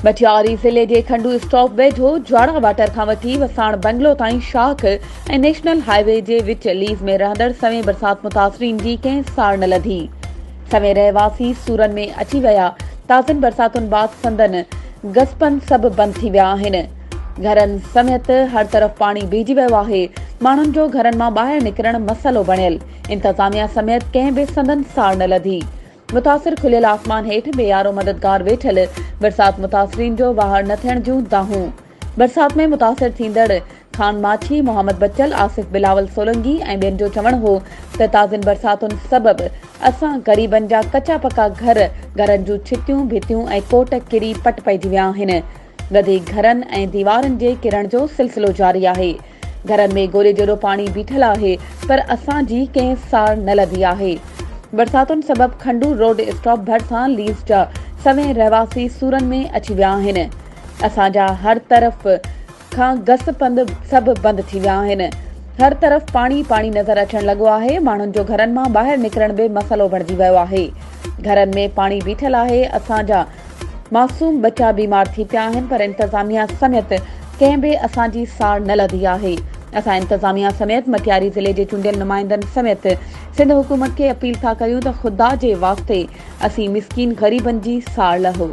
मटियारी ज़िले जे खंडू स्टॉप वेझो ज्वाड़ा वाटर खां वठी वसाण बंगलो ताईं शाख ऐं नेशनल हाईवे जे विच लीज़ में रहंदड़ सवें बरसात मुतासिरीन जी कंहिं सार न लधी। सवें रहवासी सूरनि में अची विया। ताज़नि बरसातुनि बाद संदन गसपन सभु बंदि थी विया आहिनि। घरनि समेत हर तरफ़ पाणी बीहजी वियो आहे। माण्हुनि जो घरनि मां ॿाहिरि निकिरण मसइलो बणियल। इंतज़ामिया समेत कंहिं बि संदन सार न लधी। मुतासिर खुलियल आसमान हेठि बेयारो मददगार वेठल बरसात मुतासिरीन जो ॿाहिरि न थियण जूं दाहूं। बरसात में मुतासिर थींदड़ खान माछी, मोहम्मद बच्चल, आसिफ बिलावल सोलंगी ऐं ॿियनि जो चवणु हो त ताज़नि बरसातुनि सबबि असां ग़रीबनि जा कचा पका घरनि जूं छितियूं, भितियूं ऐं कोट किरी पट पइजी विया आहिनि। वधीक घरनि ऐं दीवारनि जे किरण जो सिलसिलो जारी आहे। घरनि में गोले जहिड़ो पाणी बीठल आहे, पर असांजी कंहिं सार न लधी आहे। बरसातुनि सबबि खंडू रोड स्टॉप भरिसां लीज़ जा सवें रहवासी सूरनि में अची विया आहिनि। असांजा हर तरफ़ खां गसपंद सभु बंदि थी विया आहिनि। हर तरफ़ पाणी नज़र अचण लॻो आहे। माण्हुनि जो घरनि मां ॿाहिरि निकिरण बि मसइलो बणिजी वियो आहे। घरनि में पाणी बीठल आहे। असांजा मासूम बचा बीमार थी पिया आहिनि, पर इंतज़ामिया समेत कंहिं बि असांजी सार न लधी आहे। असां इंतज़ामिया समेत मटियारी ज़िले जे चूंडियल नुमाइंदनि समेत सिंध हुकूमत खे अपील था कयूं त ख़ुदा जे वास्ते असीं मिस्कीन ग़रीबनि जी सार लहो।